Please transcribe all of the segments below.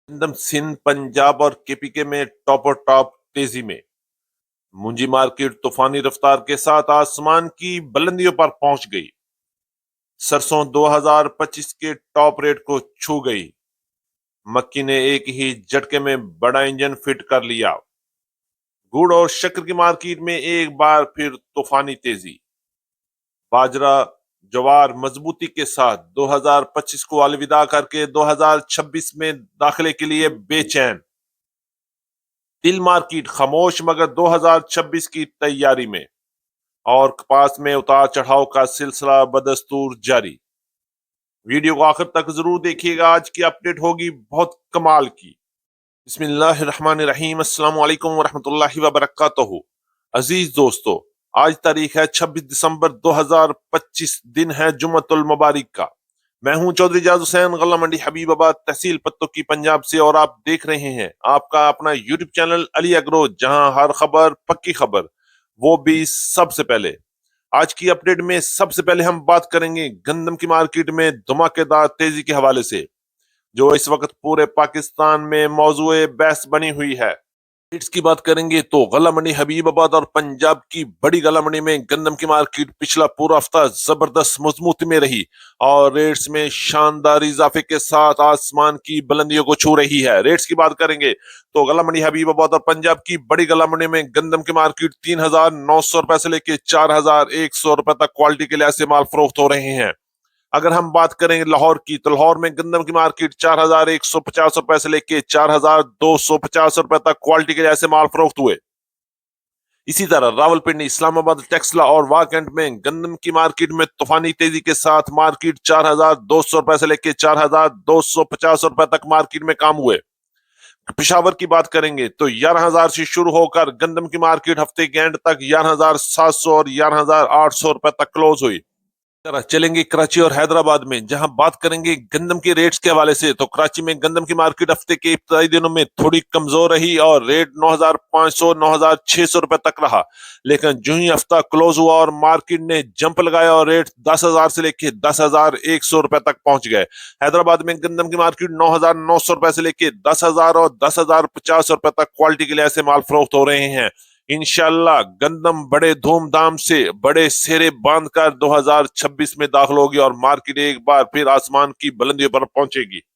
एकदम सिंध, पंजाब और केपीके में टॉप और टॉप तेजी में। मुंजी मार्केट तूफानी रफ्तार के साथ आसमान की बुलंदियों पर पहुंच गई। सरसों 2025 के टॉप रेट को छू गई। मक्की ने एक ही झटके में बड़ा इंजन फिट कर लिया। गुड़ और शक्कर की मार्केट में एक बार फिर तूफानी तेजी। बाजरा, ज्वार मजबूती के साथ 2025 को अलविदा करके 2026 में दाखिले के लिए बेचैन। तिल मार्केट खामोश मगर 2026 की तैयारी में। और कपास में उतार चढ़ाव का सिलसिला बदस्तूर जारी। वीडियो को आखिर तक जरूर देखिएगा, आज की अपडेट होगी बहुत कमाल की। बिस्मिल्लाहिर्रहमानिर्रहीम, अस्सलाम वालेकुम वरहमतुल्लाहि वबरकातुहू। अजीज दोस्तों, आज तारीख है 26 दिसंबर 2025, दिन है जुम्मतुल मुबारक का। मैं हूं चौधरी जाज हुसैन, गल्ला मंडी हबीबाबाद, तहसील पत्तो की, पंजाब से, और आप देख रहे हैं आपका अपना यूट्यूब चैनल अली एग्रो, जहां हर खबर पक्की खबर, वो भी सबसे पहले। आज की अपडेट में सबसे पहले हम बात करेंगे गंदम की मार्केट में धमाकेदार तेजी के हवाले से, जो इस वक्त पूरे पाकिस्तान में मौजूए बहस बनी हुई है। रेट्स की बात करेंगे तो गला मंडी हबीबाबाद और पंजाब की बड़ी गला मंडी में गंदम की मार्केट पिछला पूरा हफ्ता जबरदस्त मजबूती में रही और रेट्स में शानदार इजाफे के साथ आसमान की बुलंदियों को छू रही है। रेट्स की बात करेंगे तो गला मंडी हबीबाबाद और पंजाब की बड़ी गला मंडी में गंदम की मार्केट 3,900 रुपए से लेकर 4,100 रुपए तक क्वालिटी के लिहाज से माल फरोख्त हो रहे हैं। अगर हम बात करें लाहौर की, तो लाहौर में गंदम की मार्केट 4,150 रुपए से लेके 4,250 रुपए तक क्वालिटी के जैसे माल फरोख्त हुए। इसी तरह रावलपिंडी, इस्लामाबाद, टेक्सला और वाकंड में गंदम की मार्केट में तूफानी तेजी के साथ मार्केट 4,200 रुपए से लेके 4,250 रुपए तक मार्केट में काम हुए। पिशावर की बात करेंगे तो 11,000 से शुरू होकर गंदम की मार्केट हफ्ते के एंड तक 11,700 और 11,800 रुपए तक क्लोज हुई। तरह चलेंगे कराची और हैदराबाद में, जहां बात करेंगे गंदम के रेट्स के हवाले से, तो कराची में गंदम की मार्केट हफ्ते के इब्तदाई दिनों में थोड़ी कमजोर रही और रेट 9,500 9,600 रुपए तक रहा। लेकिन जो ही हफ्ता क्लोज हुआ और मार्केट ने जंप लगाया और रेट 10,000 से लेके 10,100 रुपए तक पहुंच गए। हैदराबाद में गंदम की मार्केट 9,900 रुपए से लेके 10,000 और 10,050 रुपए तक क्वालिटी के लिहाज से माल फरोख्त हो रहे हैं। इंशाल्लाह गंदम बड़े धूमधाम से बड़े सेरे बांधकर 2026 में दाखिल होगी और मार्केट एक बार फिर आसमान की बुलंदियों पर पहुंचेगी।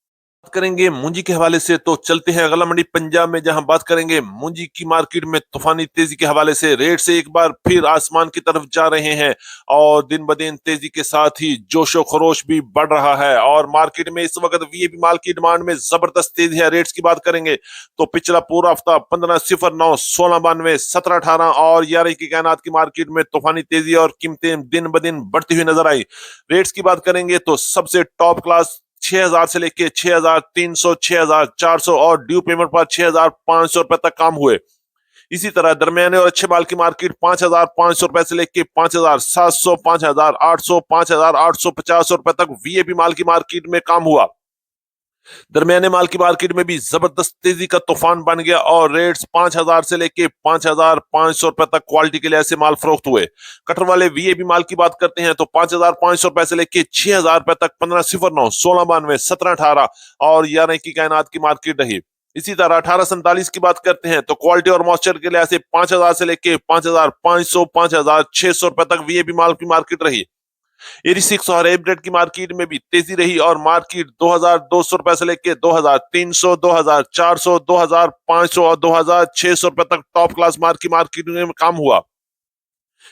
बात करेंगे मुंजी के हवाले से तो चलते हैं अगला मंडी पंजाब में, जहां बात करेंगे मुंजी की मार्केट में तूफानी तेजी के हवाले से रेट से एक बार फिर आसमान की तरफ जा रहे हैं और दिन ब दिन तेजी के साथ ही जोशो खरोश भी बढ़ रहा है और मार्केट में इस वक्त वीआईपी माल की डिमांड में जबरदस्त तेजी है। रेट्स की बात करेंगे तो पिछला पूरा हफ्ता 1509, 1692, 1718 और 11 की कायनात की मार्केट में तूफानी तेजी और कीमतें दिन ब दिन बढ़ती हुई नजर आई। रेट्स की बात करेंगे तो सबसे टॉप क्लास 6,000 से लेके 6,300, 6,400 और ड्यू पेमेंट पर 6,500 रुपए तक काम हुए। इसी तरह दरमियाने और अच्छे माल की मार्केट 5,500 रुपए से लेके 5,700, 5,800, 5,850 रुपए तक वीआईपी माल की मार्केट में काम हुआ। दरमियाने माल की मार्केट में भी जबरदस्त तेजी का तूफान बन गया और रेट्स 5,000 से लेके 5,500 रुपए तक क्वालिटी के लिहाज से माल फरोख्त हुए। कटर वाले वीएबी माल की बात करते हैं तो 5,500 रुपए से लेके 6,000 रुपए तक 1509, 1692, 1718 और 11 की कायनात की मार्केट रही। इसी तरह 1847 की बात करते हैं तो क्वालिटी और मॉइस्चर के लिहाज से 5,000 से लेके 5,500, 5,600 रुपए तक वीएबी माल की मार्केट रही। 86 और हाइब्रिड की मार्केट में भी तेजी रही और मार्केट 2,200 रुपए से लेके 2,300, 2,400, 2,500 और 2,600 रुपए तक टॉप क्लास मार्क की मार्केट में काम हुआ।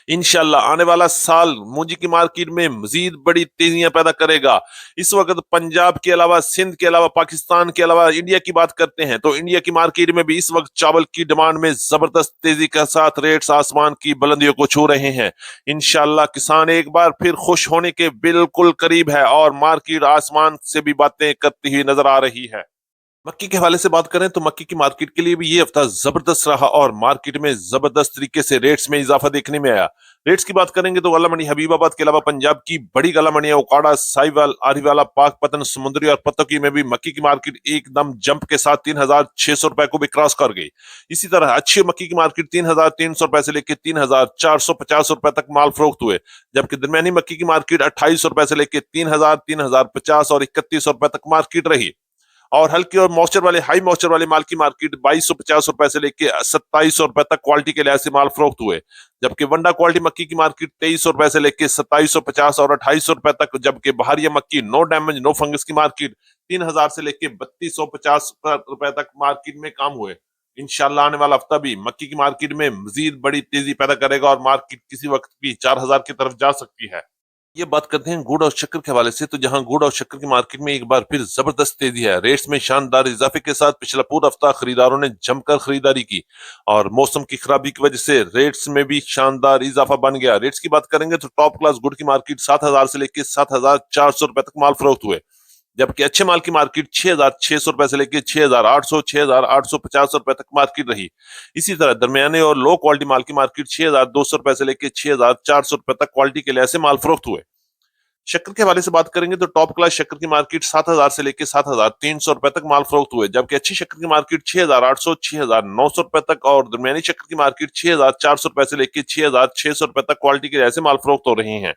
इंशाल्लाह आने वाला साल मूंजी की मार्केट में मजीद बड़ी तेजियां पैदा करेगा। इस वक्त पंजाब के अलावा, सिंध के अलावा, पाकिस्तान के अलावा इंडिया की बात करते हैं तो इंडिया की मार्केट में भी इस वक्त चावल की डिमांड में जबरदस्त तेजी के साथ रेट्स आसमान की बुलंदियों को छू रहे हैं। इंशाल्लाह किसान एक बार फिर खुश होने के बिल्कुल करीब है और मार्केट आसमान से भी बातें करती हुई नजर आ रही है। मक्की के हवाले से बात करें तो मक्की की मार्केट के लिए भी ये हफ्ता जबरदस्त रहा और मार्केट में जबरदस्त तरीके से रेट्स में इजाफा देखने में आया। रेट्स की बात करेंगे तो गला मंडी हबीबाबाद के अलावा पंजाब की बड़ी गला मंडियां उकाड़ा, साहिवाल, आरीवाला, पाकपतन, समुद्री और पत्तोकी में भी मक्की की मार्केट एकदम जंप के साथ 3,600 रुपए को भी क्रॉस कर गई। इसी तरह अच्छी मक्की की मार्केट 3,300 रुपए से लेकर 3,450 रुपए तक माल फरोख्त हुए, जबकि दरमियानी मक्की की मार्केट 2,800 रुपए से लेकर 3,000, 3,050 और 3,100 रुपए तक मार्केट रही। اور ہلکی اور مॉइस्चर वाले हाई मॉइस्चर वाले माल की मार्केट 2250 रुपए से लेके 2700 रुपए तक क्वालिटी के लिहाज से माल फरोख्त हुए, जबकि वंडा क्वालिटी मक्की की मार्केट 2300 रुपए से लेके 2750 और 2800 रुपए तक, जबकि बहारिया मक्की नो डैमेज नो फंगस की मार्केट 3000 से लेके 3250 रुपए तक मार्केट में काम हुए। इंशाल्लाह आने वाला हफ्ता भी मक्की की मार्केट में मजीद बड़ी तेजी पैदा करेगा और मार्केट किसी वक्त भी 4000 की तरफ जा सकती है। ये बात करते हैं गुड़ और शक्कर के हवाले से, तो जहां गुड़ और शक्कर की मार्केट में एक बार फिर जबरदस्त तेजी है। रेट्स में शानदार इजाफे के साथ पिछला पूरा हफ्ता खरीदारों ने जमकर खरीदारी की और मौसम की खराबी की वजह से रेट्स में भी शानदार इजाफा बन गया। रेट्स की बात करेंगे तो टॉप क्लास गुड़ की मार्केट 7000 से लेकर 7400 रुपए तक माल फरोख्त हुए, जबकि अच्छे माल की मार्केट 6600 रुपए से लेकर 6800 6850 रुपए तक मार्केट रही। इसी तरह दरमियाने और लो क्वालिटी माल की मार्केट 6200 रुपए से लेकर 6400 रुपए तक क्वालिटी के लिहाज से माल फरोख्त हुए। शक्कर के हवाले से बात करेंगे तो टॉप क्लास शक्कर की मार्केट 7000 से लेकर 7300 रुपए तक माल फरोख्त हुए, जबकि अच्छी शक्कर की मार्केट 6800 6900 रुपए तक और दरमियानी शक्कर की मार्केट 6400 रुपए से लेकर 6600 रुपए तक क्वालिटी के लिहाज से माल फरोख्त हो रही है।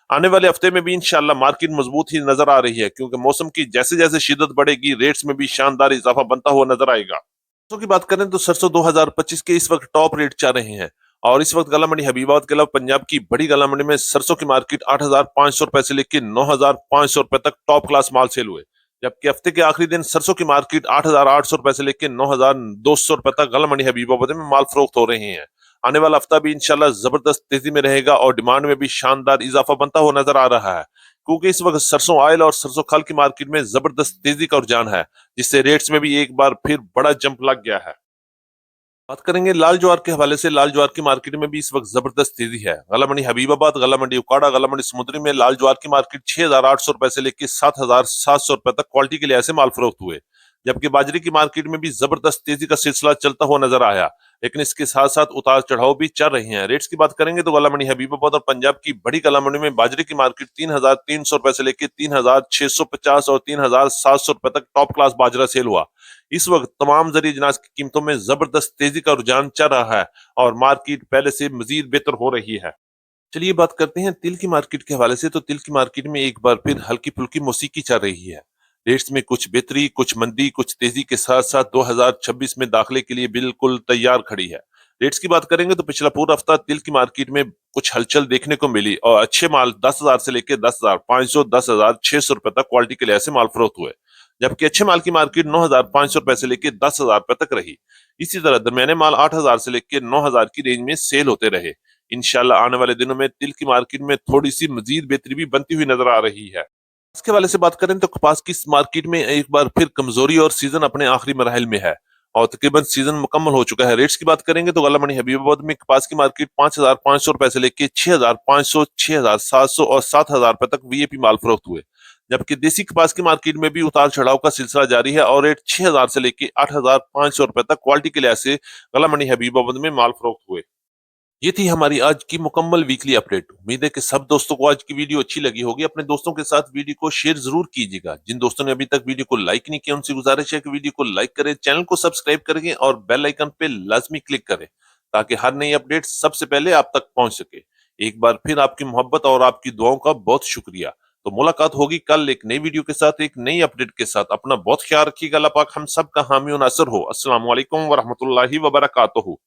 आने वाले हफ्ते में भी इंशाल्लाह मार्केट मजबूत ही नजर आ रही है, क्योंकि मौसम की जैसे जैसे शिद्दत बढ़ेगी रेट्स में भी शानदार इजाफा बनता हुआ नजर आएगा। सरसों की बात करें तो सरसों 2025 के इस वक्त टॉप रेट चल रहे हैं और इस वक्त गला मंडी हबीबाबाद के अलावा पंजाब की बड़ी गला मंडी में सरसों की मार्केट 8500 रुपए से लेकर 9500 रुपए तक टॉप क्लास माल सेल हुए, जबकि हफ्ते के आखिरी दिन सरसों की मार्केट 8800 रुपए से लेकर 9200 रुपए तक गला मंडी हबीबाबाद में माल फरोख्त हो रहे हैं। आने वाला हफ्ता भी इंशाल्लाह जबरदस्त तेजी में रहेगा और डिमांड में भी शानदार इजाफा बनता हुआ नजर आ रहा है, क्योंकि इस वक्त सरसों ऑयल और सरसों खल की मार्केट में जबरदस्त तेजी का रुझान है, जिससे रेट्स में भी एक बार फिर बड़ा जंप लग गया है। बात करेंगे लाल ज्वार के हवाले से, लाल ज्वार की मार्केट में भी इस वक्त जबरदस्त तेजी है। गला मंडी हबीबाबाद, गला मंडी उकाड़ा, गला मंडी समुद्री में लाल ज्वार की मार्केट 6800 रुपए से लेकर 7700 रुपए तक क्वालिटी के लिहाज से माल फरोख्त हुए, जबकि बाजरे की मार्केट में भी जबरदस्त तेजी का सिलसिला चलता हुआ नजर आया, लेकिन इसके साथ साथ उतार चढ़ाव भी चल रहे हैं। रेट्स की बात करेंगे तो गला मंडी हबीबाबाद और पंजाब की बड़ी गला मंडी में बाजरे की मार्केट 3300 रुपए से लेकर 3650 और 3700 रुपए तक टॉप क्लास बाजरा सेल हुआ। इस वक्त तमाम जरिए जिनास की कीमतों में जबरदस्त तेजी का रुझान चल रहा है और मार्केट पहले से मजीद बेहतर हो रही है। चलिए बात करते हैं तिल की मार्केट के हवाले से, तो तिल की मार्केट में एक बार फिर हल्की फुल्की मौसीकी चल रही है। रेट्स में कुछ बेहतरी, कुछ मंदी, कुछ तेजी के साथ साथ 2026 में दाखिले के लिए बिल्कुल तैयार खड़ी है। रेट्स की बात करेंगे तो पिछला पूरा हफ्ता तिल की मार्केट में कुछ हलचल देखने को मिली और अच्छे माल 10,000 से लेकर 10,500 10,600 रुपए तक क्वालिटी के लिहाज से माल फरोख्त हुए, जबकि अच्छे माल की मार्केट 9,500 रुपए से लेकर 10,000 रुपए तक रही। इसी तरह दरमियाने माल 8,000 से लेकर 9,000 की रेंज में सेल होते रहे। इंशाल्लाह आने वाले दिनों में तिल की मार्केट में थोड़ी सी मजीद बेहतरी भी बनती हुई नजर आ रही है। इसके हवाले से बात करें तो कपास की इस मार्केट में एक बार फिर कमजोरी और सीजन अपने आखिरी मराहल में है और तकरीबन सीजन मुकम्मल हो चुका है। रेट्स की बात करेंगे तो गला मंडी हबीबाबाद में कपास की मार्केट 5,500 रुपए से लेकर 6,500 6,700 और 7,000 रुपए तक वीएपी माल फरोख्त हुए, जबकि देसी कपास की मार्केट में भी उतार चढ़ाव का सिलसिला जारी है और रेट 6,000 से लेकर 8,500 रुपए तक क्वालिटी के लिहाज से गला मंडी हबीबाबाद में माल फरोख्त हुए। ये थी हमारी आज की मुकम्मल वीकली अपडेट। उम्मीद है कि सब दोस्तों को आज की वीडियो अच्छी लगी होगी। अपने दोस्तों के साथ वीडियो को शेयर जरूर कीजिएगा। जिन दोस्तों ने अभी तक वीडियो को लाइक नहीं किया उनसे गुजारिश है कि वीडियो को लाइक करें, चैनल को सब्सक्राइब करें और बेल आइकन पे लाजमी क्लिक करें ताकि हर नई अपडेट सबसे पहले आप तक पहुंच सके। एक बार फिर आपकी मोहब्बत और आपकी दुआओं का बहुत शुक्रिया। तो मुलाकात होगी कल एक नई वीडियो के साथ, एक नई अपडेट के साथ। अपना बहुत ख्याल रखिएगा। अल्लाह पाक हम सब का हामी और नासिर हो। अस्सलाम वालेकुम व रहमतुल्लाहि व बरकातहू।